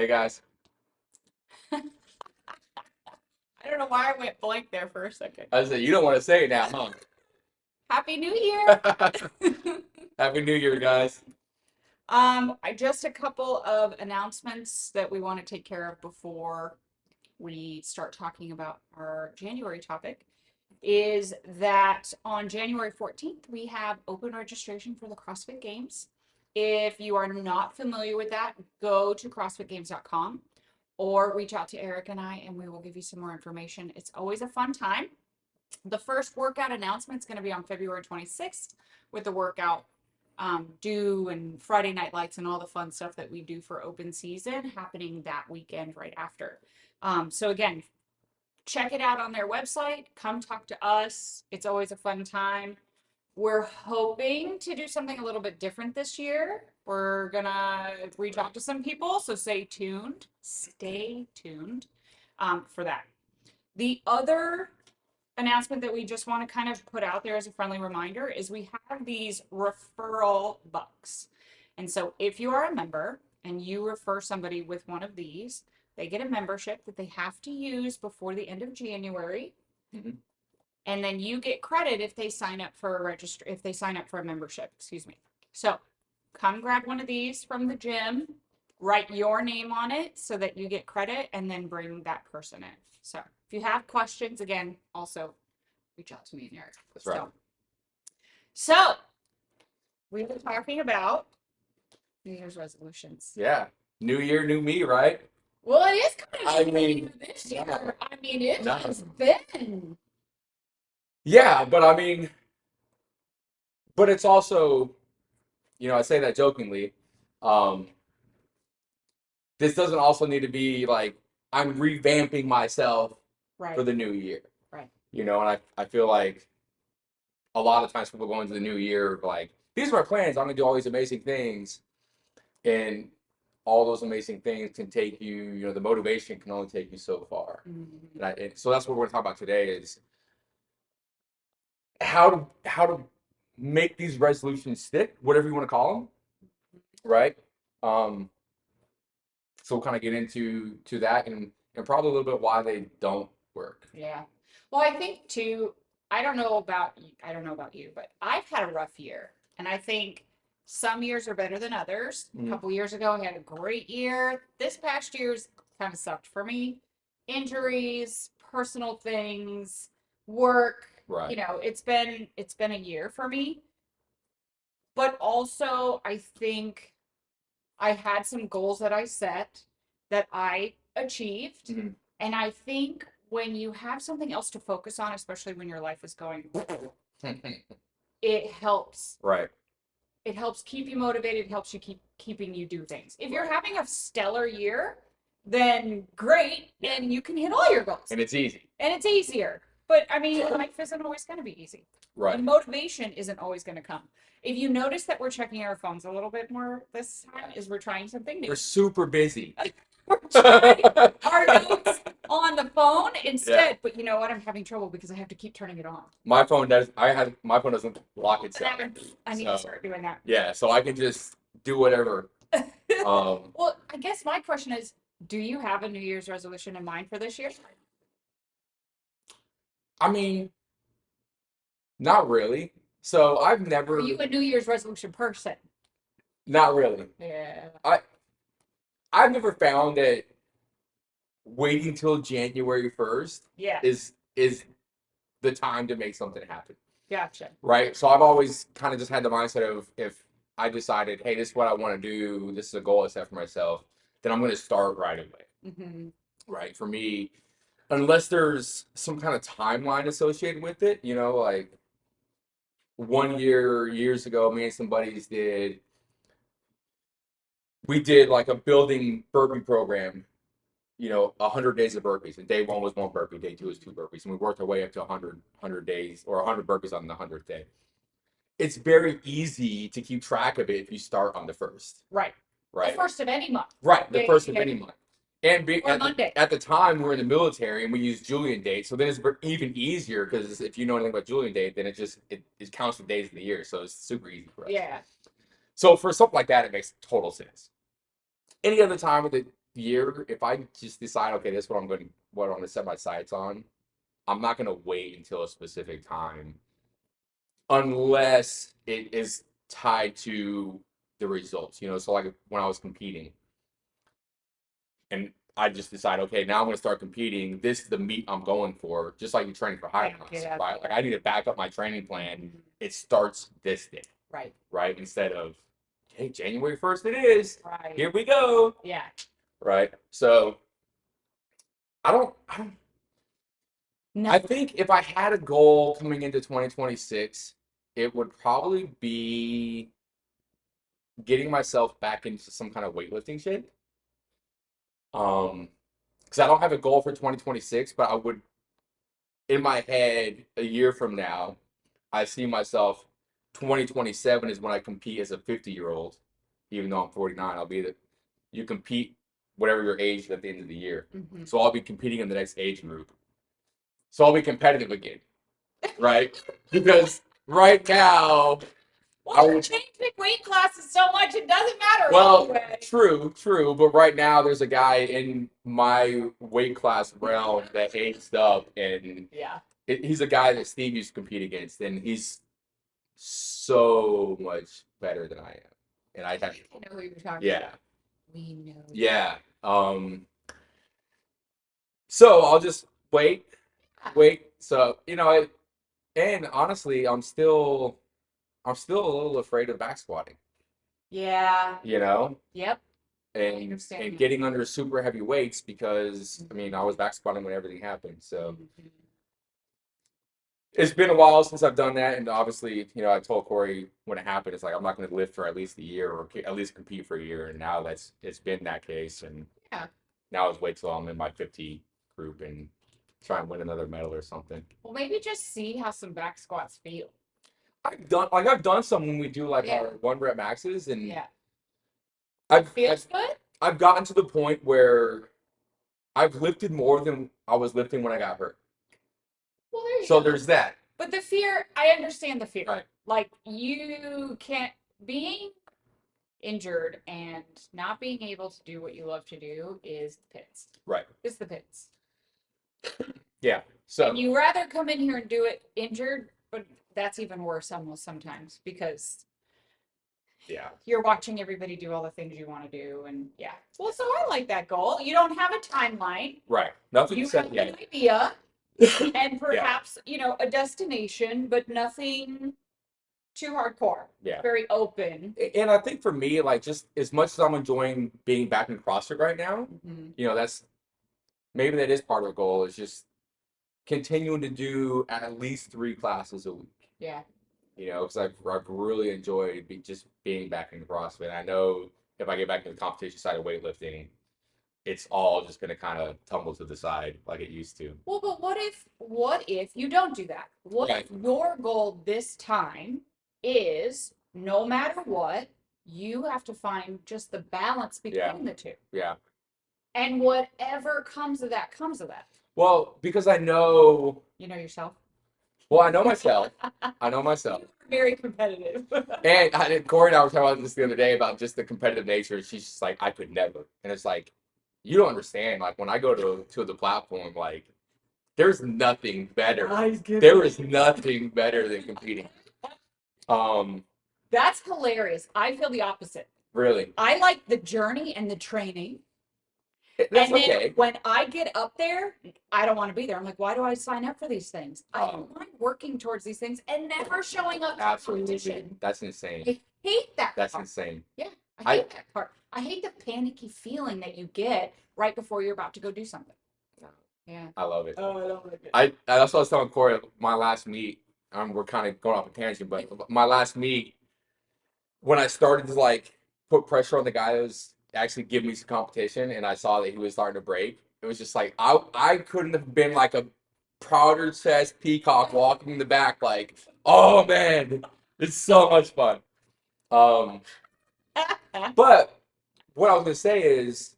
Hey guys. I don't know why I went blank there for a second. I said you don't want to say it now, huh? Happy New Year! Happy New Year, guys. Just a couple of announcements that we want to take care of before we start talking about our January topic is that on January 14th, we have open registration for the CrossFit Games. If you are not familiar with that, go to crossfitgames.com or reach out to Eric and I, and we will give you some more information. It's always a fun time. The first workout announcement is going to be on February 26th with the workout due and Friday night lights and all the fun stuff that we do for open season happening that weekend right after. So again, check it out on their website. Come talk to us. It's always a fun time. We're hoping to do something a little bit different this year. We're gonna reach out to some people, so stay tuned. Stay tuned for that. The other announcement that we just want to kind of put out there as a friendly reminder is we have these referral bucks. And so if you are a member and you refer somebody with one of these, they get a membership that they have to use before the end of January. Mm-hmm. And then you get credit if they sign up for a membership, excuse me. So come grab one of these from the gym, write your name on it so that you get credit, and then bring that person in. So if you have questions, again, also reach out to me and Eric. That's right. So we were talking about New Year's resolutions. Yeah. New year, new me, right? Well, it is kind of I mean, this year. I mean, it no. has been. Yeah, but it's also, I say that jokingly. Um, this doesn't also need to be like I'm revamping myself Right. for the new year. Right. And I feel like a lot of times people go into the new year like, these are my plans. I'm gonna do all these amazing things. And all those amazing things can take you, the motivation can only take you so far. Mm-hmm. And so that's what we're gonna talk about today is how to make these resolutions stick, whatever you want to call them, right? So we'll kind of get into that and probably a little bit why they don't work. Yeah. Well, I think too, I don't know about you, but I've had a rough year. And I think some years are better than others. A couple years ago, I had a great year. This past year's kind of sucked for me. Injuries, personal things, work, Right. it's been a year for me. But also, I think I had some goals that I set that I achieved. Mm-hmm. And I think when you have something else to focus on, especially when your life is going, it helps. Right. It helps keep you motivated. It helps you keeping you do things. If you're having a stellar year, then great, and you can hit all your goals. And it's easy. And it's easier. But I mean, life isn't always going to be easy. Right. And motivation isn't always going to come. If you notice that we're checking our phones a little bit more this time, is we're trying something new. We're super busy. We're trying our notes on the phone instead. Yeah. But you know what? I'm having trouble because I have to keep turning it on. My phone doesn't lock itself. I need to start doing that. Yeah, so I can just do whatever. Well, I guess my question is, do you have a New Year's resolution in mind for this year? I mean, not really. So I've never. Are you a New Year's resolution person? Not really. Yeah. I've never found that waiting till January 1st is the time to make something happen. Gotcha. Right? So I've always kind of just had the mindset of if I decided, hey, this is what I want to do, this is a goal I set for myself, then I'm going to start right away. Mm-hmm. Right? For me, unless there's some kind of timeline associated with it, like years ago, me and some buddies we did like a building burpee program, 100 days of burpees. And day one was 1 burpee, day 2 was 2 burpees. And we worked our way up to 100 days or 100 burpees on the 100th day. It's very easy to keep track of it if you start on the 1st. Right. The first of any month. Right, the first of any month. And Monday. At the time, we were in the military and we used Julian dates. So then it's even easier because if you know anything about Julian date, then it counts the days of the year. So it's super easy for us. Yeah. So for something like that, it makes total sense. Any other time with it, year, if I just decide, okay, this is what I'm going to set my sights on, I'm not going to wait until a specific time unless it is tied to the results. So like when I was competing and I just decide, okay, now I'm going to start competing. This is the meet I'm going for, just like you're training for high class, right? Like I need to back up my training plan. It starts this day, right? Instead of, hey, January 1st it is. Right. Here we go. Yeah. Right. So I don't No. I think if I had a goal coming into 2026, it would probably be getting myself back into some kind of weightlifting shape. Because I don't have a goal for 2026, but I would, in my head, a year from now, I see myself 2027 is when I compete as a 50-year-old, even though I'm 49. I'll be that you compete whatever your age at the end of the year. Mm-hmm. So I'll be competing in the next age group. So I'll be competitive again, right? Because right now, well, you're changing weight classes so much, it doesn't matter. Well, anyway. true. But right now, there's a guy in my weight class realm that aged up, and yeah, he's a guy that Steve used to compete against, and he's so much better than I am. And I have, I know who you're talking yeah, about. We know. yeah. So I'll just wait. So and honestly, I'm still a little afraid of back squatting. Yeah. Yep. And getting under super heavy weights because I mean I was back squatting when everything happened. So it's been a while since I've done that, and obviously, I told Corey when it happened, it's like I'm not going to lift for at least a year or at least compete for a year, and now it's been that case, and yeah. Now it's wait till I'm in my 50 group and try and win another medal or something. Well, maybe just see how some back squats feel. I've done some when we do like our 1 rep maxes, and yeah, I've feels good. I've gotten to the point where I've lifted more than I was lifting when I got hurt. Well, there you So go. there's that. But the fear, I understand the fear. Right. Like you can't being injured and not being able to do what you love to do is the pits. Right. It's the pits. Yeah. So and you rather come in here and do it injured, but that's even worse almost sometimes because you're watching everybody do all the things you want to do, and well, so I like that goal. You don't have a timeline, right? Nothing you set have yet. an idea, and perhaps a destination, but nothing too hardcore. Yeah. Very open. And I think for me, like just as much as I'm enjoying being back in CrossFit right now, that's maybe that is part of the goal is just continuing to do at least 3 classes a week. Yeah. Because I've really enjoyed just being back in CrossFit. I know if I get back to the competition side of weightlifting, it's all just going to kind of tumble to the side like it used to. Well, but what if you don't do that? What if your goal this time is no matter what, you have to find just the balance between the two. Yeah. And whatever comes of that comes of that. Well, because I know. You know yourself? Well, I know myself. You're very competitive. And Corey and I were talking about this the other day about just the competitive nature. She's just like, I could never. And it's like, you don't understand. Like when I go to the platform, like there's nothing better. There is nothing better than competing. That's hilarious. I feel the opposite. Really? I like the journey and the training. That's and then when I get up there, I don't want to be there. I'm like, why do I sign up for these things? I don't mind working towards these things and never showing up to competition. That's insane. I hate that That's insane. Yeah, I hate that part. I hate the panicky feeling that you get right before you're about to go do something. Yeah. I love it. Oh, I don't like it. That's what I was telling Corey, my last meet, we're kind of going off a tangent, but my last meet, when I started to like put pressure on the guy that was actually giving me some competition and I saw that he was starting to break, it was just like I couldn't have been like a prouder chest peacock walking in the back like, oh man, it's so much fun. But what I was gonna say is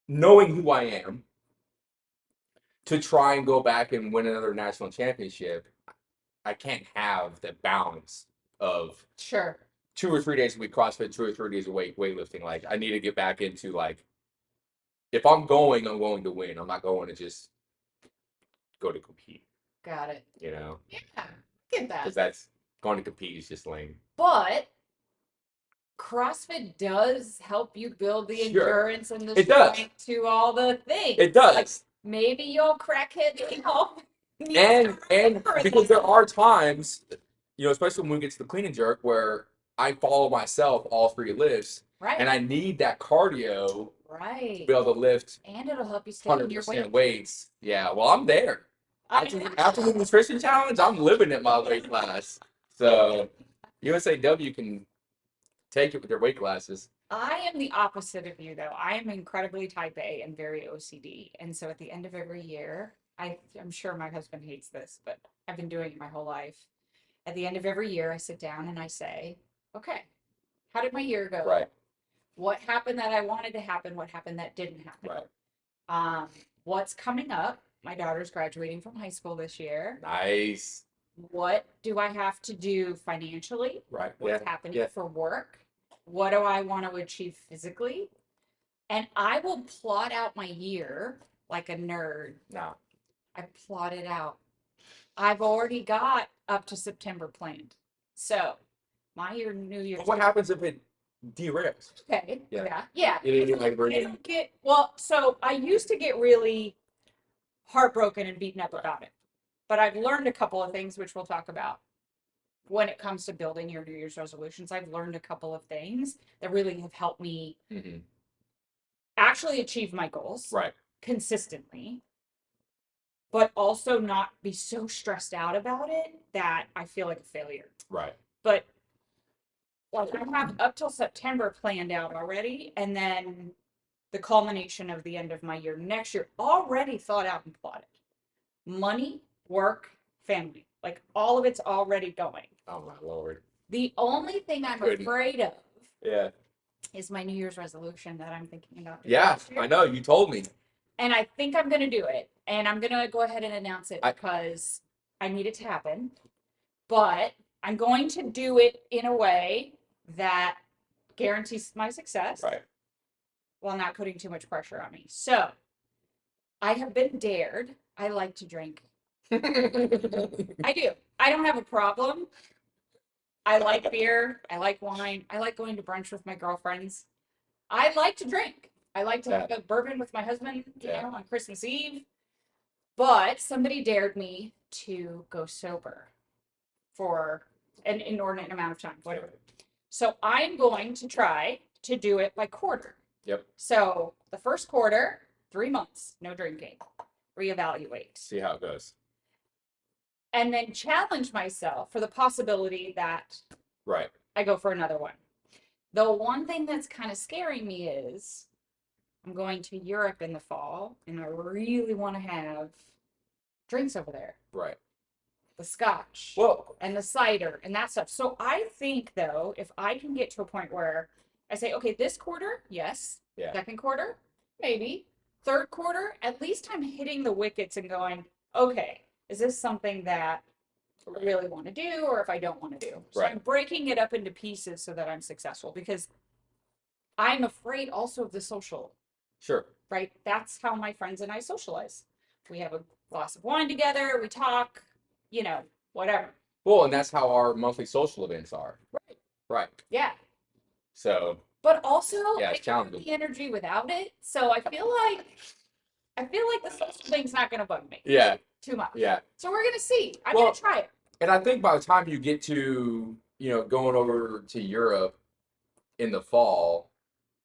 knowing who I am to try and go back and win another national championship, I can't have the balance of 2 or 3 days a week CrossFit, 2 or 3 days a week weightlifting. Like I need to get back into like if I'm going to win. I'm not going to just go to compete. Got it. You know, Yeah, get because that. that's going to compete is just lame. But CrossFit does help you build the Sure. endurance and the It does. strength to all the things. It does. Like, maybe you'll crackhead help. And because there are times, you know, especially when we get to the clean and jerk, where I follow myself all 3 lifts, right, and I need that cardio to right, be able to lift and it'll help you stay in your 100% weight. weights. Yeah, well, I'm there. I mean, After the nutrition challenge, I'm living in my weight class. So USAW can take it with their weight classes. I am the opposite of you, though. I am incredibly type A and very OCD. And so at the end of every year, I'm sure my husband hates this, but I've been doing it my whole life. At the end of every year, I sit down and I say, okay, how did my year go? Right. What happened that I wanted to happen? What happened that didn't happen? Right. What's coming up? My daughter's graduating from high school this year. Nice. What do I have to do financially? Right. What's happening for work? What do I want to achieve physically? And I will plot out my year like a nerd. No. I plot it out. I've already got up to September planned. So my New Year's. But what happens if it derails? Okay. Yeah. Yeah. You know, like I don't get, well, so I used to get really heartbroken and beaten up about it. But I've learned a couple of things, which we'll talk about when it comes to building your New Year's resolutions. I've learned a couple of things that really have helped me actually achieve my goals consistently, but also not be so stressed out about it that I feel like a failure. Right. But like I have up till September planned out already, and then the culmination of the end of my year next year already thought out and plotted. Money, work, family, like all of it's already going. Oh my Lord. The only thing I'm afraid of is my New Year's resolution that I'm thinking about. Yeah, I know. You told me. And I think I'm going to do it. And I'm going to go ahead and announce it because I need it to happen. But I'm going to do it in a way that guarantees my success. Right. While not putting too much pressure on me. So I have been dared. I like to drink. I do. I don't have a problem. I like beer. I like wine. I like going to brunch with my girlfriends. I like to drink. I like to have a bourbon with my husband, you know, on Christmas Eve. But somebody dared me to go sober for an inordinate amount of time, whatever. So I'm going to try to do it by quarter. Yep. So the first quarter, 3 months, no drinking. Reevaluate. See how it goes. And then challenge myself for the possibility that I go for another one. The one thing that's kind of scaring me is I'm going to Europe in the fall, and I really want to have drinks over there. Right. The scotch. And the cider and that stuff. So I think, though, if I can get to a point where I say, okay, this quarter, yes. Yeah. Second quarter, maybe. Third quarter, at least I'm hitting the wickets and going, okay, is this something that I really want to do or if I don't want to do? So I'm breaking it up into pieces so that I'm successful because I'm afraid also of the social. Sure. Right? That's how my friends and I socialize. We have a glass of wine together, we talk, you know, whatever. Well, and that's how our monthly social events are. Right. Right. Yeah. So. But also, it's challenging. The energy without it. So I feel like the social thing's not going to bug me. Yeah. Too much. Yeah. So we're going to see. I'm going to try it. And I think by the time you get to, you know, going over to Europe in the fall,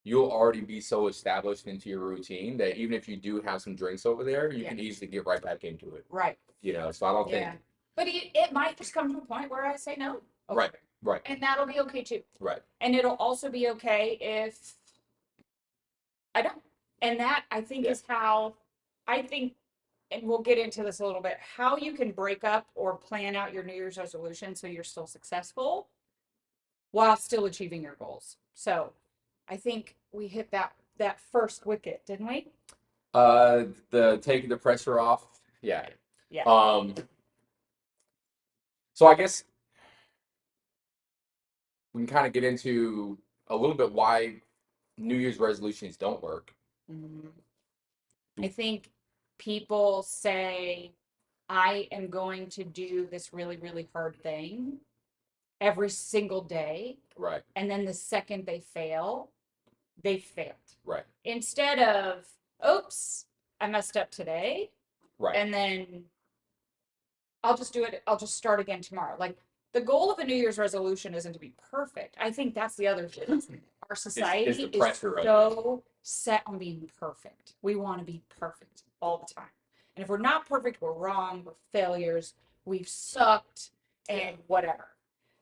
you'll already be so established into your routine that even if you do have some drinks over there, you can easily get right back into it. Right. You know, so I don't think. But it might just come to a point where I say no. Okay. Right. And that'll be okay too. Right. And it'll also be okay if I don't. And that I think is how I think, and we'll get into this a little bit, how you can break up or plan out your New Year's resolution so you're still successful while still achieving your goals. So I think we hit that first wicket, didn't we? The taking the pressure off. Yeah. Yeah. So I guess we can kind of get into a little bit why New Year's resolutions don't work. I think people say, I am going to do this really, really hard thing every single day. Right. And then the second they fail, they failed. Right. Instead of, oops, I messed up today. Right. And then I'll just do it. I'll just start again tomorrow. Like the goal of a New Year's resolution isn't to be perfect. I think that's the other thing. Our society is so set on being perfect. We want to be perfect all the time. And if we're not perfect, we're wrong, we're failures, we've sucked, and whatever.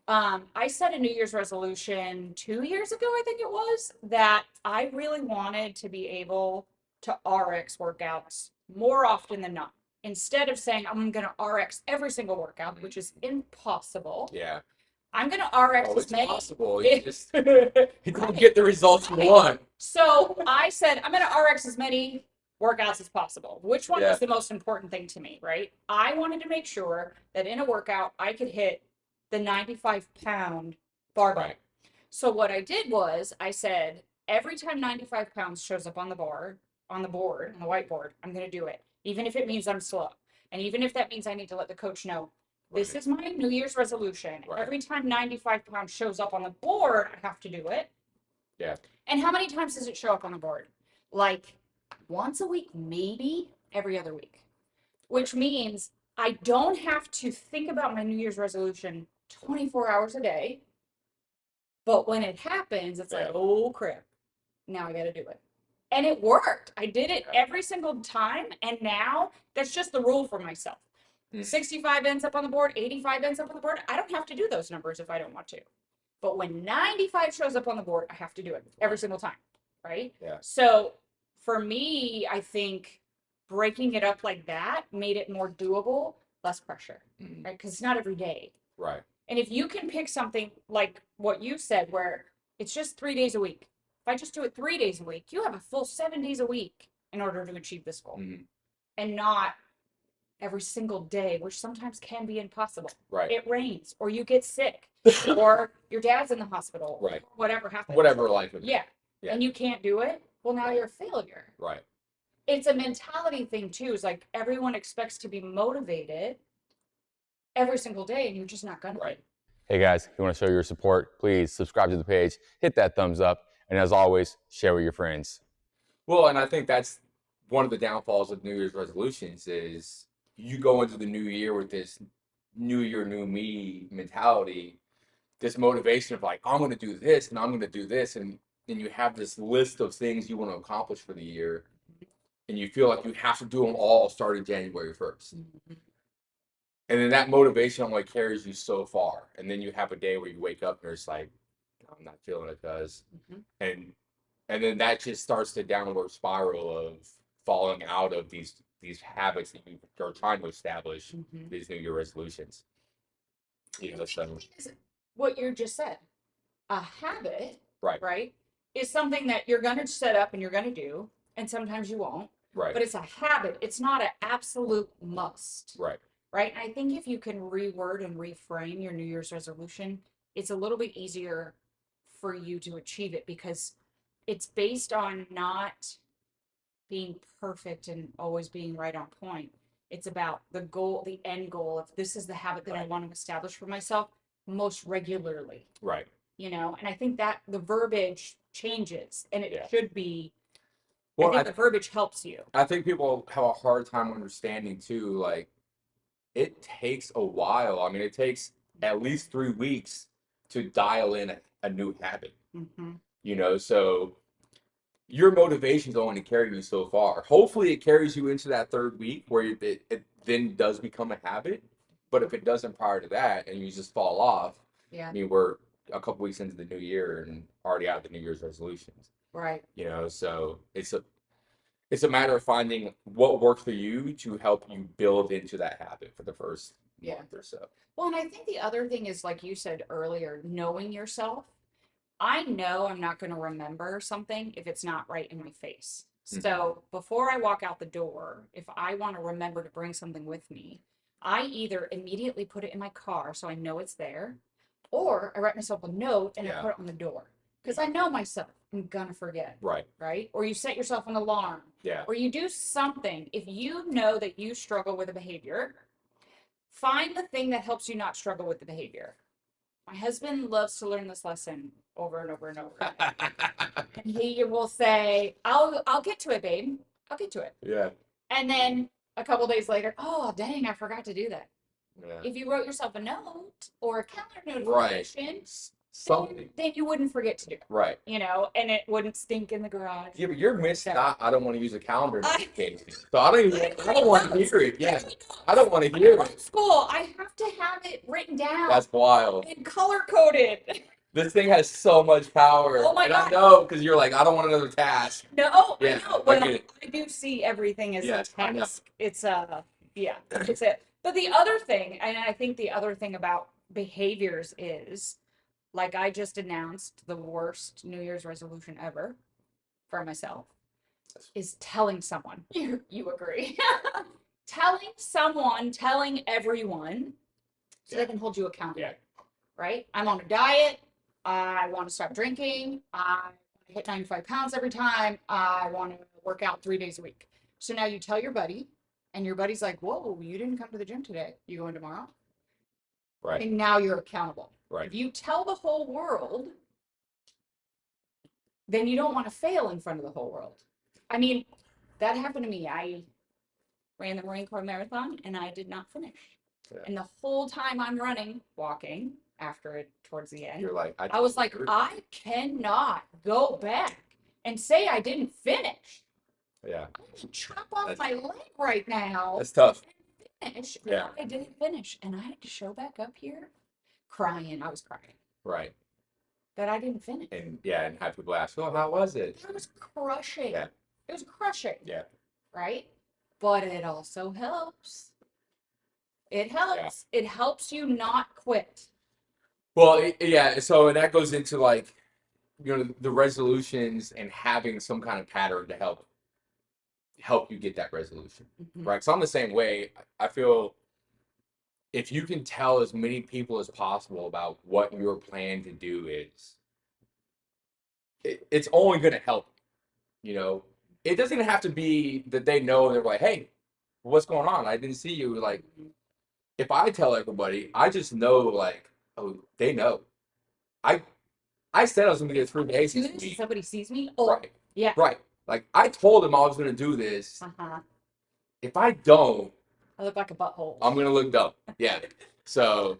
I set a New Year's resolution 2 years ago, I think it was, that I really wanted to be able to RX workouts more often than not. Instead of saying I'm going to RX every single workout, which is impossible. Yeah. I'm going to RX as many. Possible. You just you don't get the results you want. So I said I'm going to RX as many workouts as possible. Which one was the most important thing to me, right? I wanted to make sure that in a workout I could hit the 95-pound barbell. Right. So what I did was I said every time 95 pounds shows up on the board, on the whiteboard, I'm going to do it, even if it means I'm slow. And even if that means I need to let the coach know, this is my New Year's resolution. Right. Every time 95 pounds shows up on the board, I have to do it. Yeah. And how many times does it show up on the board? Like once a week, maybe every other week, which means I don't have to think about my New Year's resolution 24 hours a day. But when it happens, it's like, oh crap, now I got to do it. And it worked. I did it every single time. And now that's just the rule for myself. 65 ends up on the board, 85 ends up on the board. I don't have to do those numbers if I don't want to. But when 95 shows up on the board, I have to do it every single time. Right? Yeah. So for me, I think breaking it up like that made it more doable, less pressure. Right? Because it's not every day. Right. And if you can pick something like what you said, where it's just 3 days a week, if I just do it 3 days a week, you have a full 7 days a week in order to achieve this goal. And not every single day, which sometimes can be impossible. Right. It rains, or you get sick, or your dad's in the hospital. Right. Whatever happens. Whatever life is. Yeah. And you can't do it. Well, now you're a failure. Right. It's a mentality thing too. It's like everyone expects to be motivated every single day, and you're just not gonna. Right. Hey guys, if you want to show your support, please subscribe to the page, hit that thumbs up, and as always, share with your friends. Well, and I think that's one of the downfalls of New Year's resolutions is you go into the new year with this new year, new me mentality, this motivation of like, I'm going to do this and I'm going to do this. And then you have this list of things you want to accomplish for the year. And you feel like you have to do them all starting January 1st. And then that motivation only carries you so far. And then you have a day where you wake up and it's like, I'm not feeling it, cuz. And then that just starts the downward spiral of falling out of these habits that you are trying to establish, these New Year resolutions. You know, so what you just said, a habit, right, is something that you're going to set up and you're going to do, and sometimes you won't. Right. But it's a habit. It's not an absolute must. Right. Right. And I think if you can reword and reframe your New Year's resolution, it's a little bit easier for you to achieve it, because it's based on not being perfect and always being right on point. It's about the goal, the end goal. If this is the habit that I want to establish for myself most regularly. Right. You know, and I think that the verbiage changes, and it should be. Well, I think the verbiage helps you. I think people have a hard time understanding too, like, it takes a while. I mean, it takes at least 3 weeks to dial in a new habit. You know, so your motivation is only to carry you so far. Hopefully it carries you into that 3rd week where it then does become a habit. But if it doesn't prior to that and you just fall off, I mean, we're a couple weeks into the new year and already out of the New Year's resolutions. Right. You know, so it's a matter of finding what works for you to help you build into that habit for the first month or so. Well, and I think the other thing is, like you said earlier, knowing yourself. I know I'm not going to remember something if it's not right in my face. So before I walk out the door, if I want to remember to bring something with me, I either immediately put it in my car so I know it's there, or I write myself a note and I put it on the door. because I know myself, I'm gonna forget, Right. right? Or you set yourself an alarm, Yeah. or you do something. If you know that you struggle with a behavior, find the thing that helps you not struggle with the behavior. My husband loves to learn this lesson over and over and over. And he will say, I'll get to it, babe. I'll get to it. Yeah. And then a couple days later, oh dang, I forgot to do that. Yeah. If you wrote yourself a note or a calendar Right. notification, Something. then you wouldn't forget to do it. Right. You know, and it wouldn't stink in the garage. Yeah, but you're missing. I don't want to use a calendar I- notification. So I don't want to hear it. Yeah. I don't want to hear it. School, I have to have it written down That's wild. and color coded. This thing has so much power. Oh my and God. I know because you're like, I don't want another task. No, Yeah, I know, I but get it. I do see everything as Yes, a I know. task. It's yeah, it's it. But the other thing, and I think the other thing about behaviors is, like I just announced, the worst New Year's resolution ever for myself is telling someone. You agree? Telling everyone, so they can hold you accountable. Yeah. Right? I'm on a diet. I want to stop drinking. I hit 95 pounds every time. I want to work out 3 days a week. So now you tell your buddy, and your buddy's like, whoa, you didn't come to the gym today. You going tomorrow? Right. And now you're accountable. Right. If you tell the whole world, then you don't want to fail in front of the whole world. I mean, that happened to me. I ran the Marine Corps Marathon and I did not finish. Yeah. And the whole time I'm running, walking after it towards the end, You're like, I was like, I cannot go back and say I didn't finish. Yeah. I can chop off my leg right now. That's tough. And finish. Yeah. I didn't finish. And I had to show back up here crying. I was crying Right. that I didn't finish. And yeah, and have people ask, oh, how was it? It was crushing. Yeah. It was crushing. Yeah. Right? But it also helps. It helps. Yeah. It helps you not quit. Well, yeah. So, and that goes into like, you know, the resolutions and having some kind of pattern to help you get that resolution. Mm-hmm. Right. So I'm the same way. I feel if you can tell as many people as possible about what your plan to do is, it's only going to help. You know, it doesn't have to be that they know they're like, hey, what's going on? I didn't see you. Like, if I tell everybody, I just know, like, oh, they know. I said I was going to get 3 days this week. Somebody sees me. Oh, right. Yeah. Right. Like, I told them I was going to do this. Uh-huh. If I don't, I look like a butthole. I'm going to look dumb. Yeah. So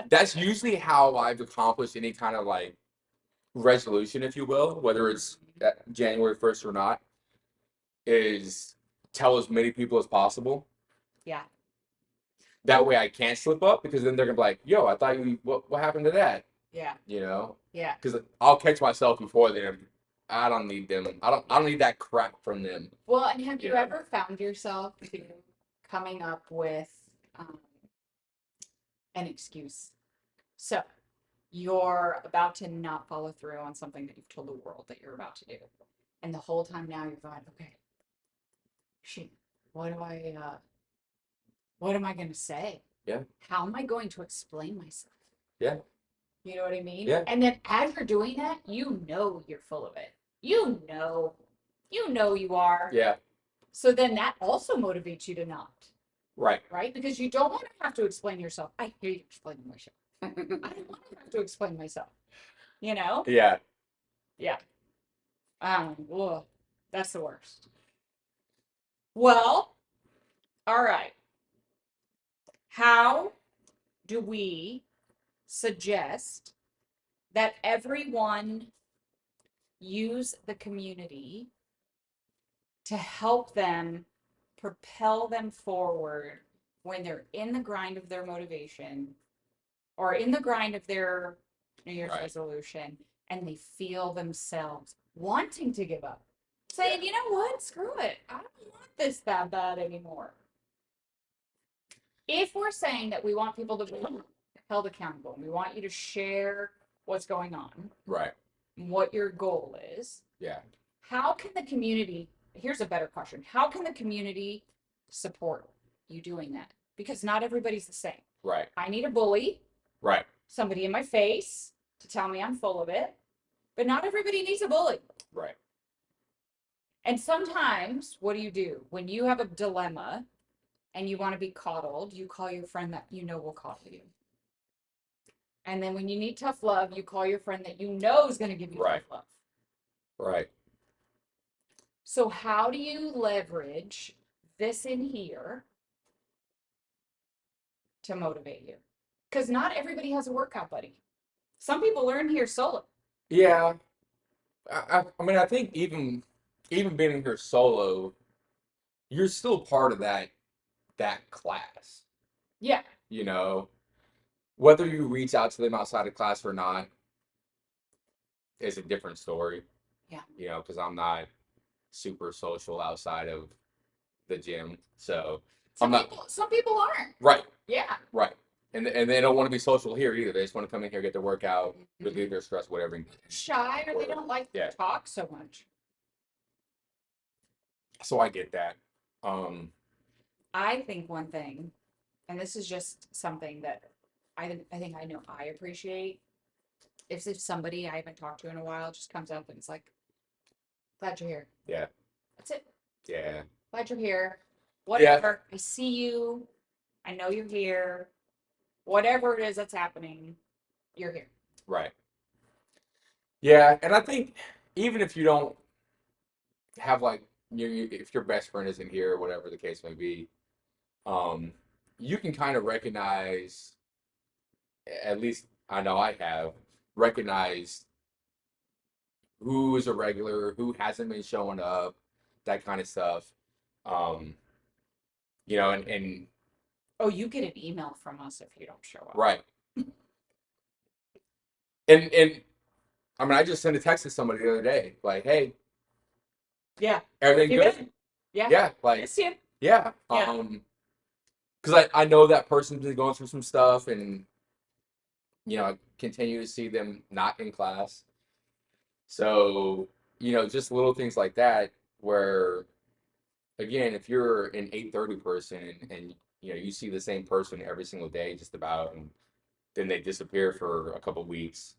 that's usually how I've accomplished any kind of like resolution, if you will, whether it's January 1st or not, is tell as many people as possible. Yeah. That way I can't slip up, because then they're going to be like, yo, I thought what happened to that? Yeah. You know? Yeah. Because I'll catch myself before them. I don't need them. I don't need that crap from them. Well, and have you ever found yourself coming up with an excuse? So you're about to not follow through on something that you've told the world that you're about to do. And the whole time now you're going, okay, shoot, what am I going to say? Yeah. How am I going to explain myself? Yeah. You know what I mean? Yeah. And then as you're doing that, you know you're full of it. You know you are. Yeah. So then that also motivates you to not. Right. Right? Because you don't want to have to explain yourself. I hear you explaining myself. I don't want to have to explain myself. You know? Yeah. Yeah. Ugh, that's the worst. Well, all right. How do we suggest that everyone use the community to help them propel them forward when they're in the grind of their motivation or in the grind of their New Year's resolution, and they feel themselves wanting to give up, saying, you know what, screw it, I don't want this that bad anymore. If we're saying that we want people to be held accountable, and we want you to share what's going on, right, what your goal is, how can the community, here's a better question, how can the community support you doing that? Because not everybody's the same. Right. I need a bully. Right. Somebody in my face to tell me I'm full of it. But not everybody needs a bully. Right. And sometimes, what do? When you have a dilemma and you want to be coddled, you call your friend that you know will coddle you. And then when you need tough love, you call your friend that you know is going to give you Right. tough love. Right. So how do you leverage this in here to motivate you? Because not everybody has a workout buddy. Some people learn here solo. Yeah. I mean, I think even being in here solo, you're still part of that class. Yeah. You know, whether you reach out to them outside of class or not is a different story. Yeah. You know, because I'm not super social outside of the gym, so I'm not. Some people aren't. Right. Yeah. Right. And they don't want to be social here either. They just want to come in here, get their workout, Mm-hmm. relieve their stress, whatever. Shy, or they don't like Yeah. to talk so much. So I get that. I think one thing, and this is just something that I think I know I appreciate, if somebody I haven't talked to in a while just comes up and it's like, glad you're here. Yeah. That's it. Yeah. Glad you're here. Whatever. I see you. I know you're here. Whatever it is that's happening, you're here. Right. Yeah, and I think even if you don't have like if your best friend isn't here or whatever the case may be, you can kind of recognize, at least I know I have recognized who is a regular, who hasn't been showing up, that kind of stuff. You know, and Oh, you get an email from us if you don't show up. right. And I mean, I just sent a text to somebody the other day, like, "Hey, Yeah. everything good?" Yeah. Yeah, like, Miss you. yeah. Yeah. Because I know that person's been going through some stuff, and you know, I continue to see them not in class. So, you know, just little things like that where, again, if you're an 8:30 person and you know you see the same person every single day just about, and then they disappear for a couple weeks,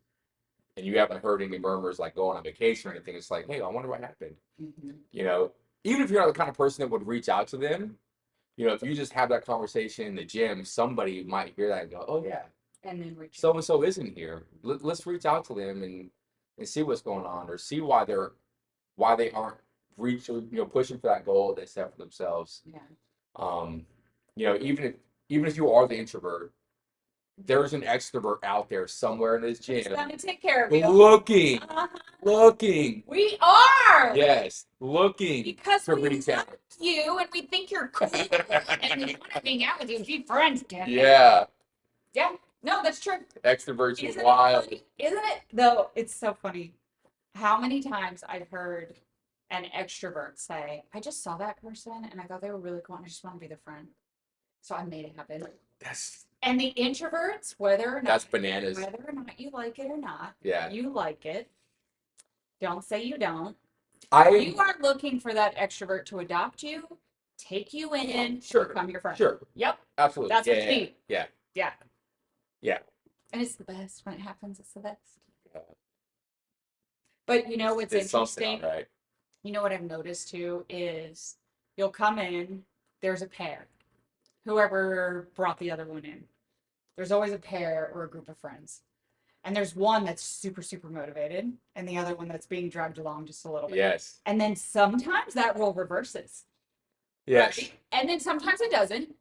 and you haven't heard any murmurs like going on vacation or anything, it's like, hey, I wonder what happened. Mm-hmm. You know, even if you're not the kind of person that would reach out to them, you know, if you just have that conversation in the gym, somebody might hear that and go, oh yeah, And then reach so and so isn't here. Let's reach out to them and see what's going on, or see why they aren't reaching, you know, pushing for that goal they set for themselves. Yeah. You know, even if you are the introvert, there's an extrovert out there somewhere in this It's gym gonna take care of you. looking, Uh-huh. looking. We are. Yes, looking Because to we reach love out. you and we think you're cool and we want to hang out with you and be friends, Ken. Yeah, Yeah. No, that's true. extroverts are Isn't wild. it funny? Isn't it? Though it's so funny. How many times I've heard an extrovert say, I just saw that person and I thought they were really cool and I just want to be their friend. So I made it happen. And the introverts, That's bananas. whether or not you like it or not, Yeah. you like it. Don't say you don't. I You are looking for that extrovert to adopt you, take you in, Sure. and become your friend. Sure. Yep. Absolutely. That's what yeah, you need. yeah. Yeah. Yeah. And it's the best when it happens. It's the best. Yeah. But you know what's It's interesting? something, all right. You know what I've noticed too is you'll come in, there's a pair. Whoever brought the other one in. There's always a pair or a group of friends. And there's one that's super, super motivated, and the other one that's being dragged along just a little bit. Yes. And then sometimes that role reverses. Yes. Right? And then sometimes it doesn't.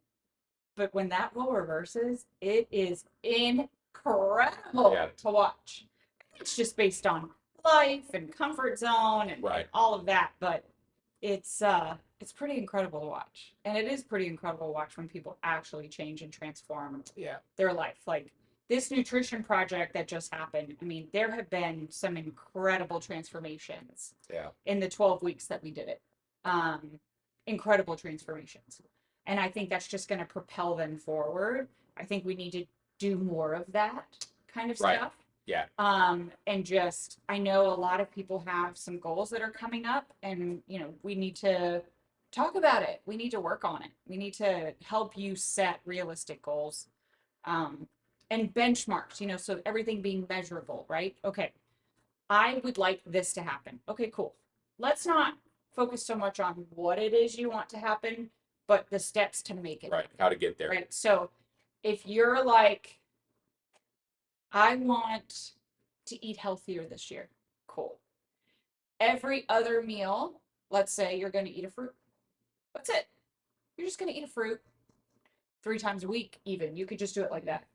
But when that role reverses, it is incredible to watch. It's just based on life and comfort zone and all of that. But it's pretty incredible to watch. And it is pretty incredible to watch when people actually change and transform their life. Like this nutrition project that just happened, I mean, there have been some incredible transformations in the 12 weeks that we did it. Incredible transformations. And I think that's just going to propel them forward. I think we need to do more of that kind of stuff. Yeah. And just, I know a lot of people have some goals that are coming up, and, you know, we need to talk about it. We need to work on it. We need to help you set realistic goals. And benchmarks, you know, so everything being measurable, right? Okay. I would like this to happen. Okay, cool. Let's not focus so much on what it is you want to happen, but the steps to make it. Right. How to get there. Right. So if you're like, I want to eat healthier this year, cool. Every other meal, let's say you're going to eat a fruit. That's it. You're just going to eat a fruit 3 times a week, even. You could just do it like that,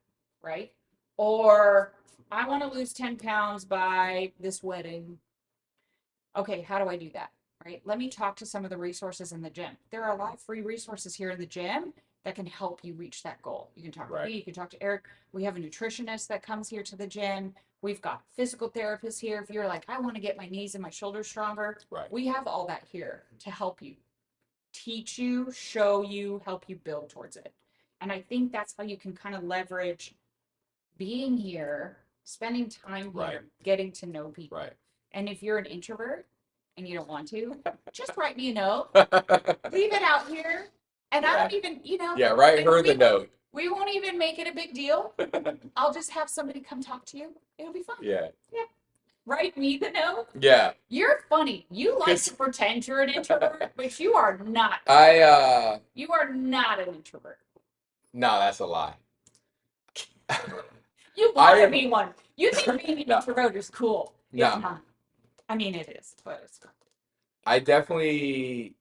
right? Or I want to lose 10 pounds by this wedding. Okay, how do I do that? Right? Let me talk to some of the resources in the gym. There are a lot of free resources here in the gym that can help you reach that goal. You can talk to me, you can talk to Eric. We have a nutritionist that comes here to the gym. We've got physical therapists here. If you're like, I want to get my knees and my shoulders stronger, we have all that here to help you, teach you, show you, help you build towards it. And I think that's how you can kind of leverage being here, spending time here, getting to know people. Right. And if you're an introvert and you don't want to, just write me a note. Leave it out here. And I don't even, write her the note. We won't even make it a big deal. I'll just have somebody come talk to you. It'll be fun. Yeah. Write me the note. Yeah. You're funny. You like to pretend you're an introvert, but you are not. You are not an introvert. No, that's a lie. You want to be one. You think being an introvert is cool. No. It's not. I mean, it is, but it's not. I definitely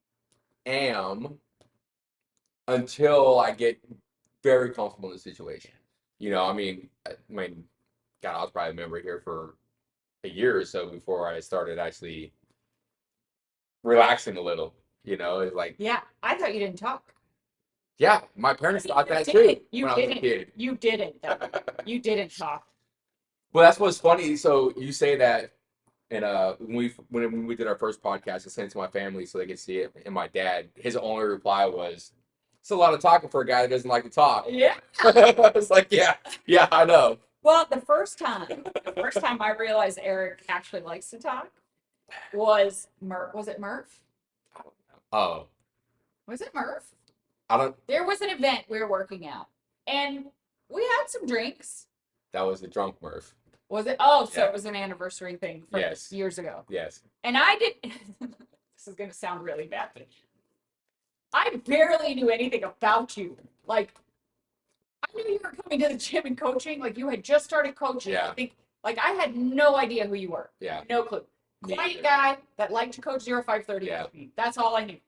am until I get very comfortable in the situation. I mean, God, I was probably a member here for a year or so before I started actually relaxing a little. It's like, yeah, I thought you didn't talk. Yeah, my parents thought that too when I was a kid. You didn't, though. You didn't talk. Well, that's what's funny. So you say that, and when we did our first podcast, I sent it to my family so they could see it. And my dad, his only reply was, "It's a lot of talking for a guy that doesn't like to talk." Yeah. It's like, yeah, I know. Well, the first time I realized Eric actually likes to talk was Murph. Was it Murph? Oh. Was it Murph? There was an event we were working at, and we had some drinks. That was the drunk Murph. Was it? Oh, so it was an anniversary thing from years ago. Yes. And I did. This is gonna sound really bad, but I barely knew anything about you. Like, I knew you were coming to the gym and coaching. Like, you had just started coaching. Yeah. I think, like, I had no idea who you were. Yeah. No clue. Quiet guy that liked to coach 0530. Yeah. That's all I knew.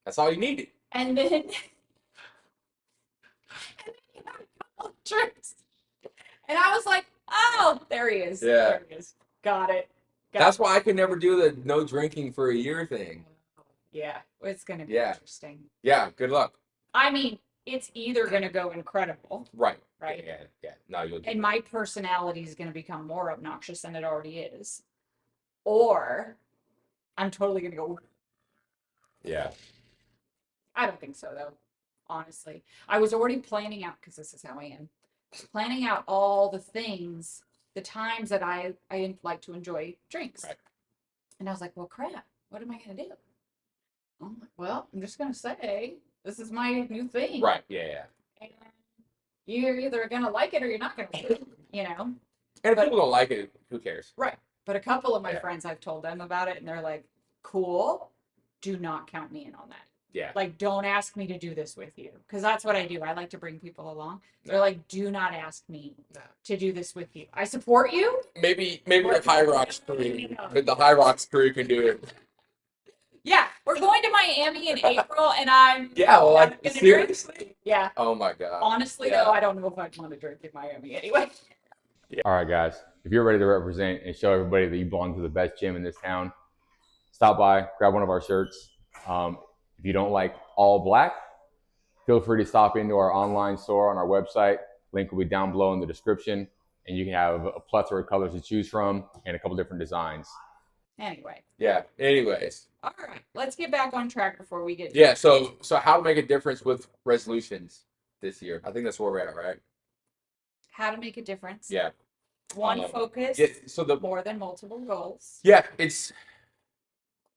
That's all you needed. And then you had a couple of drinks. And I was like, oh, there he is. Yeah. There he is. Got it. That's why I could never do the no drinking for a year thing. Yeah. It's going to be interesting. Yeah. Good luck. I mean, it's either going to go incredible. Right. Right. Yeah. No, you'll. And my personality is going to become more obnoxious than it already is. Or I'm totally going to go. Yeah. I don't think so, though. Honestly, I was already planning out, because this is how I am, planning out all the things, the times that I like to enjoy drinks. Right. And I was like, well, crap, what am I going to do? I'm like, well, I'm just going to say, this is my new thing. Right. Yeah. And you're either going to like it or you're not going to, And if people don't like it, who cares? Right. But a couple of my friends, I've told them about it, and they're like, cool, do not count me in on that. Yeah. Like, don't ask me to do this with you. Because that's what I do. I like to bring people along. They're like, do not ask me to do this with you. I support you. Maybe the High Rocks crew. But the High Rocks crew can do it. Yeah. We're going to Miami in April, and I'm. Yeah, well, like, seriously? Drink. Yeah. Oh, my God. Honestly, though, I don't know if I'd want to drink in Miami anyway. Yeah. All right, guys. If you're ready to represent and show everybody that you belong to the best gym in this town, stop by, grab one of our shirts. If you don't like all black, feel free to stop into our online store on our website. Link will be down below in the description, and you can have a plethora of colors to choose from and a couple different designs. Anyway. Yeah. Anyways. All right. Let's get back on track before we get. Yeah. So how to make a difference with resolutions this year? I think that's where we're at, right? How to make a difference. Yeah. One focus. Yeah, so more than multiple goals. Yeah,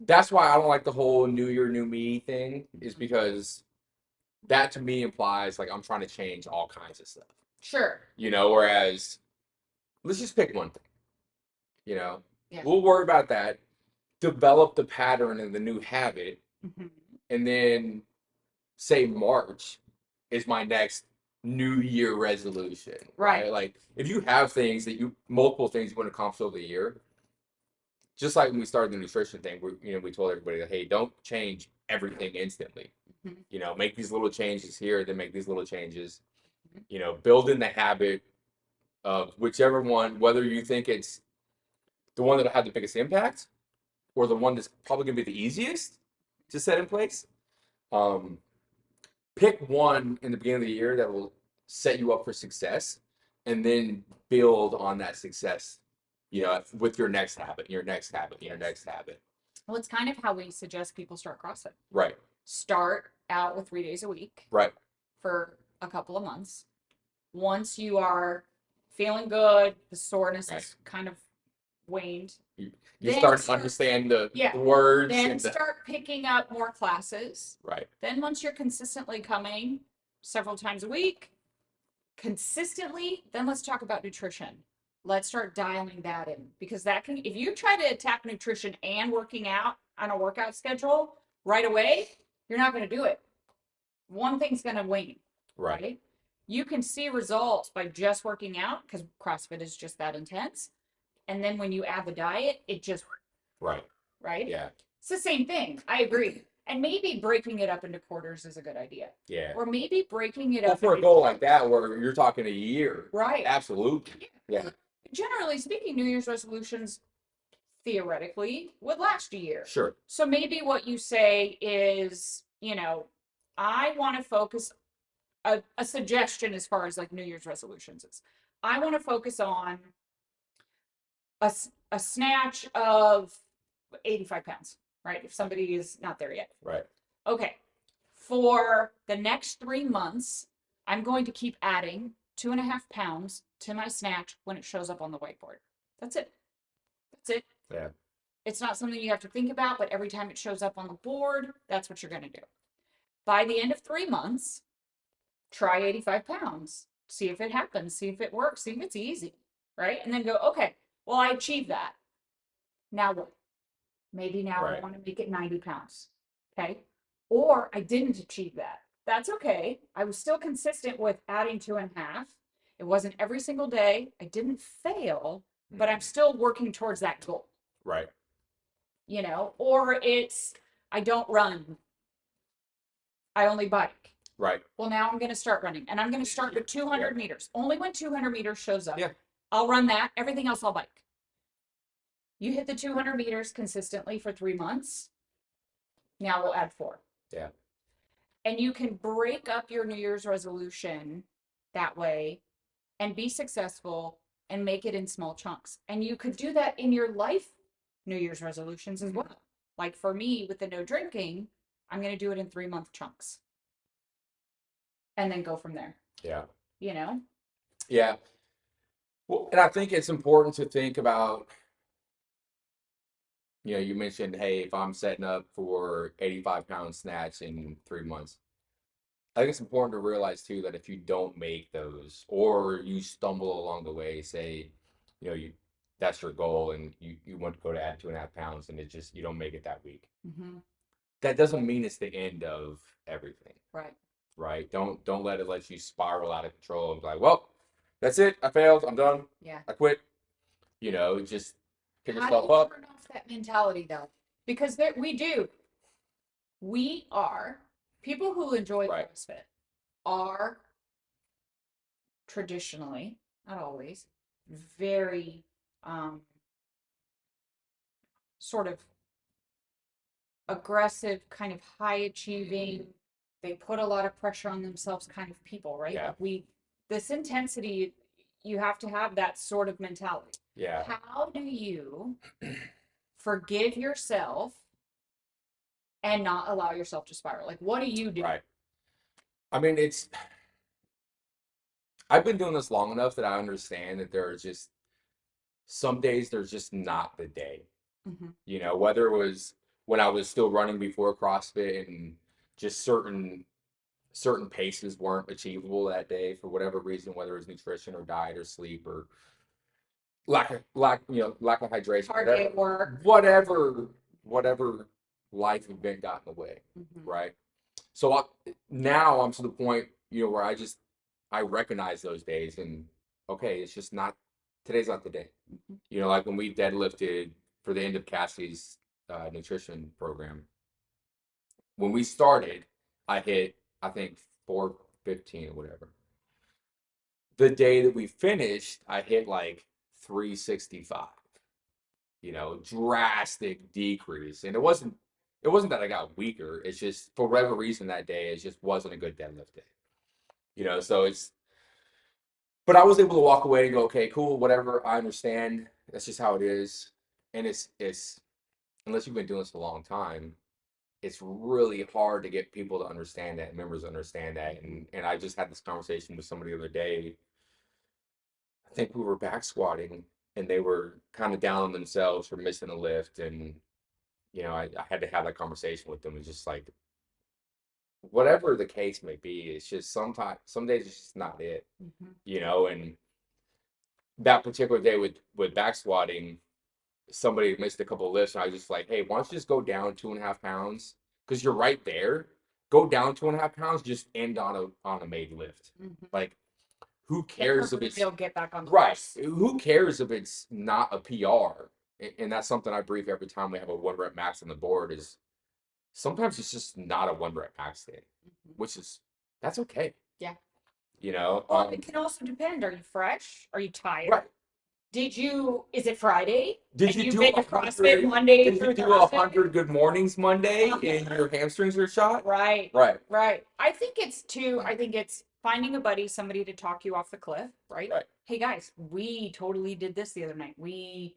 that's why I don't like the whole New Year, New Me thing, is because that to me implies like I'm trying to change all kinds of stuff. Sure. Whereas let's just pick one thing. You know, Yeah. we'll worry about that. Develop the pattern and the new habit, Mhm. and then say March is my next New Year resolution, right? Right. Like if you have multiple things you want to accomplish over the year, just like when we started the nutrition thing, we told everybody that, hey, don't change everything instantly. Mhm. Make these little changes here, then make these little changes. Mhm. Build in the habit of whichever one, whether you think it's the one that'll have the biggest impact or the one that's probably going to be the easiest to set in place. Um, Pick one in the beginning of the year that will set you up for success, and then build on that success. With your next habit, your next habit, your next habit. Well, it's kind of how we suggest people start CrossFit. Right. Start out with 3 days a week. Right. For a couple of months. Once you are feeling good, the soreness is kind of waned. You start to understand the words. Then start picking up more classes. Right. Then once you're consistently coming several times a week, then let's talk about nutrition. Let's start dialing that in, because if you try to attack nutrition and working out on a workout schedule right away, you're not going to do it. One thing's going to wane. Right. You can see results by just working out, because CrossFit is just that intense. And then when you add the diet, it just. Right. Yeah. It's the same thing. I agree. And maybe breaking it up into quarters is a good idea. Yeah. Or maybe breaking it up. For a goal like that, where you're talking a year. Right. Absolutely. Yeah. Generally speaking, New Year's resolutions theoretically would last a year. Sure. So maybe what you say is, I want to focus. A suggestion as far as like New Year's resolutions is, I want to focus on a snatch of 85 pounds, right? If somebody is not there yet. Right. Okay. For the next 3 months, I'm going to keep adding 2.5 pounds to my snatch when it shows up on the whiteboard. That's it. Yeah. It's not something you have to think about, but every time it shows up on the board, that's what you're going to do. By the end of 3 months, try 85 pounds. See if it happens. See if it works. See if it's easy. Right? And then go, okay, well, I achieved that. Now what? Maybe now I want to make it 90 pounds. Okay. Or I didn't achieve that. That's okay. I was still consistent with adding 2.5. It wasn't every single day. I didn't fail, but I'm still working towards that goal. Right. Or it's, I don't run. I only bike. Right. Well, now I'm going to start running, and I'm going to start with 200 meters. Only when 200 meters shows up. Yeah. I'll run that. Everything else I'll bike. You hit the 200 meters consistently for 3 months. Now we'll add 4. Yeah. And you can break up your New Year's resolution that way and be successful and make it in small chunks. And you could do that in your life New Year's resolutions as well. Like for me with the no drinking, I'm going to do it in 3-month chunks. And then go from there. Yeah. Yeah. Well, and I think it's important to think about, you mentioned, hey, if I'm setting up for 85-pound snatch in 3 months, I think it's important to realize too that if you don't make those, or you stumble along the way, say, that's your goal and you want to go to add 2.5 pounds and you don't make it that week. Mm-hmm. That doesn't mean it's the end of everything. Right. Right. Don't let you spiral out of control and be like, well, that's it. I failed. I'm done. Yeah. I quit. Just pick How yourself do you up. turn off that mentality though? Because we are people who enjoy CrossFit are traditionally, not always, very sort of aggressive, kind of high achieving. They put a lot of pressure on themselves kind of people, right? Yeah. Like this intensity, you have to have that sort of mentality. Yeah. How do you forgive yourself and not allow yourself to spiral? Like, what do you do? Right. I mean, I've been doing this long enough that I understand that there are just some days there's just not the day. Mm-hmm. Whether it was when I was still running before CrossFit and just certain paces weren't achievable that day for whatever reason, whether it was nutrition or diet or sleep or lack of hydration, Hard day at work. whatever life event got in the way, Mhm. right? So now I'm to the point, where I recognize those days, and okay, it's just not today's not the day. Mhm. Like when we deadlifted for the end of Cassie's nutrition program, when we started, I hit, I think, 415 or whatever. The day that we finished, I hit like 365. Drastic decrease. And it wasn't that I got weaker. It's just for whatever reason that day, it just wasn't a good deadlift day. So but I was able to walk away and go, okay, cool, whatever. I understand. That's just how it is. And it's unless you've been doing this a long time, it's really hard to get people to understand that, members to understand that. And I just had this conversation with somebody the other day. I think we were back squatting and they were kind of down on themselves for missing a lift. And, I had to have that conversation with them. It's just like, whatever the case may be, it's just sometimes, some days it's just not it, Mhm. and that particular day with back squatting, somebody missed a couple of lifts, and I was just like, hey, why don't you just go down 2.5 pounds? Because you're right there. Go down 2.5 pounds, just end on a made lift. Mhm. Like, who cares if it's They'll get back on the right? horse. Who cares if it's not a PR? And that's something I brief every time we have a 1 rep max on the board. Is sometimes it's just not a 1 rep max day, Mhm. which is that's okay. Yeah. Well, it can also depend. Are you fresh? Are you tired? right. Is it Friday? Did and you you've do been to 100? CrossFit Monday Did you through do Thursday? 100 good mornings Monday and your hamstrings are shot? Right. Right. Right. I think it's finding a buddy, somebody to talk you off the cliff, right? Right. Hey guys, we totally did this the other night. We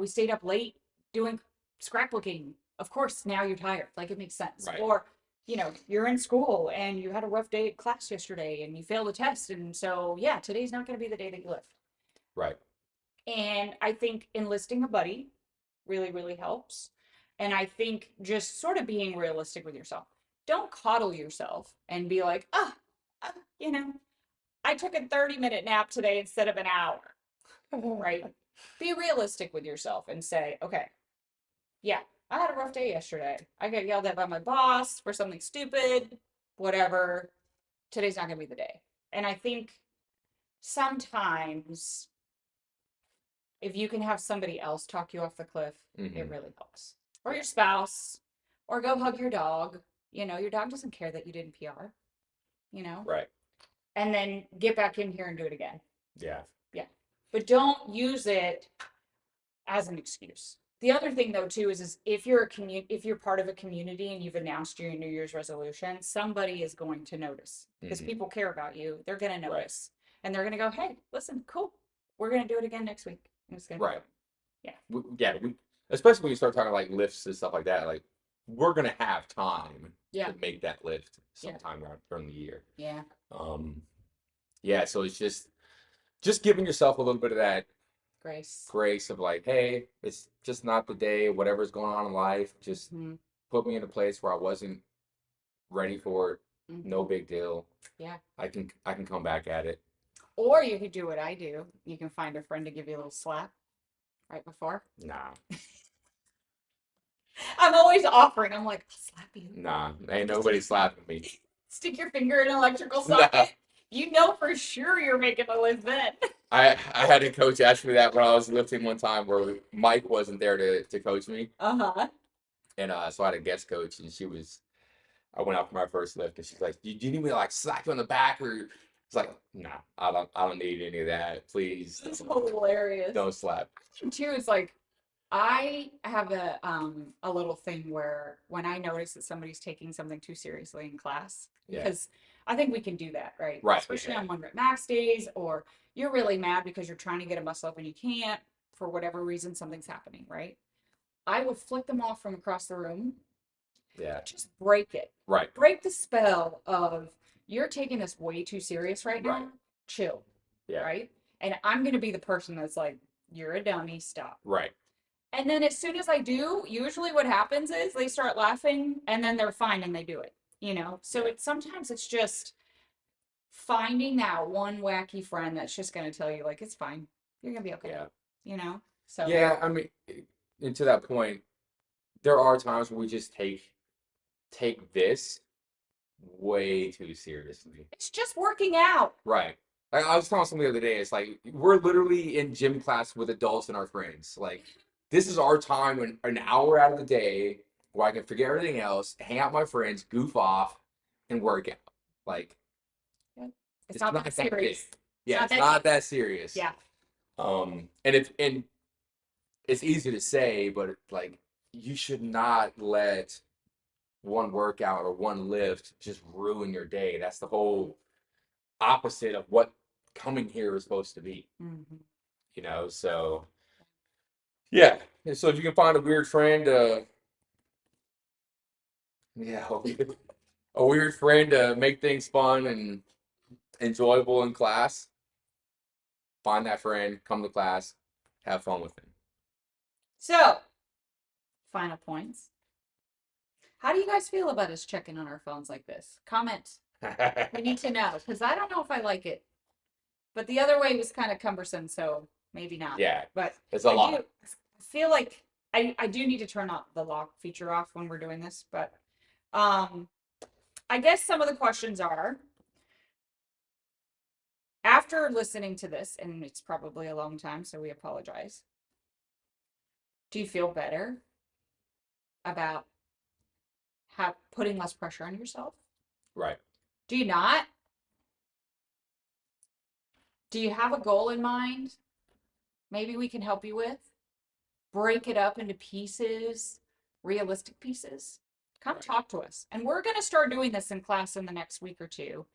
stayed up late doing scrapbooking. Of course, now you're tired. Like it makes sense. Right. Or, you're in school and you had a rough day at class yesterday and you failed a test. And so, yeah, today's not going to be the day that you lift. Right. And I think enlisting a buddy really, really helps. And I think just sort of being realistic with yourself. Don't coddle yourself and be like, uh, you know, I took a 30-minute nap today instead of an hour, right? Be realistic with yourself and say, okay, yeah, I had a rough day yesterday. I got yelled at by my boss for something stupid, whatever. Today's not going to be the day. And I think sometimes if you can have somebody else talk you off the cliff, it really helps. Or your spouse, or go hug your dog. Your dog doesn't care that you didn't PR, Right. and then get back in here and do it again. Yeah. Yeah. But don't use it as an excuse. The other thing though too is if you're part of a community and you've announced your New Year's resolution, somebody is going to notice because people care about you. They're going to notice and they're going to go, "Hey, listen, cool. We're going to do it again next week." And it's going to Right. Yeah. We especially when you start talking like lifts and stuff like that, like we're gonna have time to make that lift sometime during the year. Yeah. Yeah, so it's just giving yourself a little bit of that Grace of like, hey, it's just not the day, whatever's going on in life, just put me in a place where I wasn't ready for it. No big deal. Yeah. I can come back at it. Or you could do what I do. You can find a friend to give you a little slap right before. Nah. I'm always offering. I'm like, I'll slap you. Nah, ain't nobody slapping me. Stick your finger in an electrical socket. Nah. You know for sure you're making a lift then. I had a coach ask me that when I was lifting one time where Mike wasn't there to coach me. Uh-huh. And so I had a guest coach and I went out for my first lift and she's like, do you need me to like slap you on the back or it's like, nah, I don't need any of that. Please. That's hilarious. Don't slap. Too, it's like I have a little thing where when I notice that somebody's taking something too seriously in class, because I think we can do that, right? Right. Especially on 1 rep max days, or you're really mad because you're trying to get a muscle up and you can't for whatever reason, something's happening, right? I will flick them off from across the room. Yeah. Just break it. Right. Break the spell of you're taking this way too serious right now. Right. Chill. Yeah. Right. And I'm gonna be the person that's like, you're a dummy, stop. Right. And then as soon as I do, usually what happens is they start laughing and then they're fine and they do it, So sometimes it's just finding that one wacky friend that's just going to tell you like, it's fine. You're going to be okay. Yeah. you know? So Yeah, I mean, and to that point, there are times where we just take this way too seriously. it's just working out. Right. I was telling somebody the other day, it's like we're literally in gym class with adults and our friends. Like, this is our time when an hour out of the day where I can forget everything else, hang out with my friends, goof off, and work out. Like, It's it's not not that that big. serious. Yeah, Not it's that not that serious. Yeah. And it's easy to say, but like you should not let one workout or one lift just ruin your day. That's the whole opposite of what coming here is supposed to be. Mhm. So yeah. And so if you can find a weird friend, yeah, a weird friend to make things fun and enjoyable in class, find that friend, come to class, have fun with So, final points. How do you guys feel about us checking on our phones like this? Comment. We them. need to know because I don't know if I like it. But the other way was kind of cumbersome, so maybe not. Yeah, But it's a I lot. do feel like I do need to turn off the lock feature off when we're doing this. But I guess some of the questions are after listening to this, and it's probably a long time, so we apologize. Do you feel better about putting less pressure on yourself? Right. Do you not? Do you have a goal in mind? Maybe we can help you with? Break it up into pieces, realistic pieces. Come Right. talk to us. And we're going to start doing this in class in the next week or two.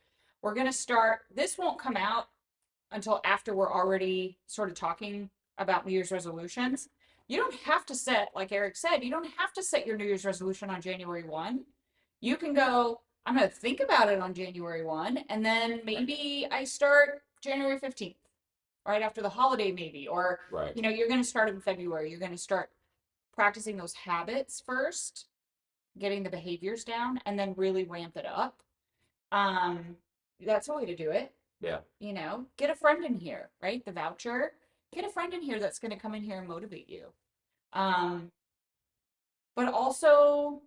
We're going to start, this won't come out until after we're already sort of talking about New Year's resolutions. You don't have to set, like Eric said, you don't have to set your New Year's resolution on January 1. You can go, I'm going to think about it on January 1, and then maybe I start January 15th, right after the holiday, maybe. Or, Right. you're going to start in February. You're going to start practicing those habits first, getting the behaviors down, and then really ramp it up. Um, that's a way to do it. Yeah. Get a friend in here, right? The voucher. Get a friend in here that's going to come in here and motivate you. Um, but also,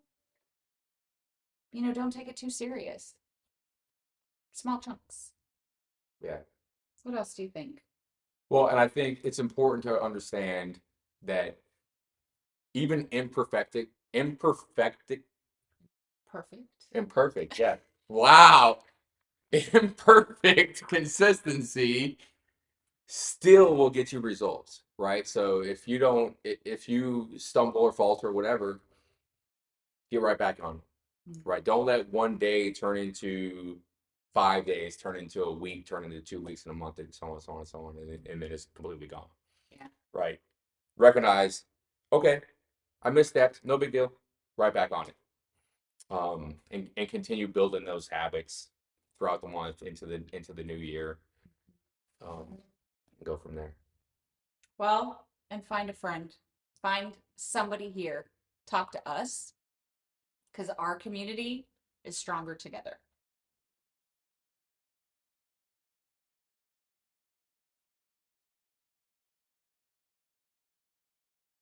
don't take it too serious. Small chunks. Yeah. What else do you think? Well, and I think it's important to understand that even Perfect. imperfect, yeah. Wow. Imperfect consistency still will get you results, right? So if you stumble or falter or whatever, get right back on, right? Don't let one day turn into 5 days, turn into a week, turn into 2 weeks and a month, and so on, so on, so on, and then it's completely gone, Yeah. right? Recognize, okay, I misstepped, no big deal, right back on it. And continue building those habits throughout the month into the new year. Go from there. Well, and find a friend. Find somebody here. Talk to us because our community is stronger together.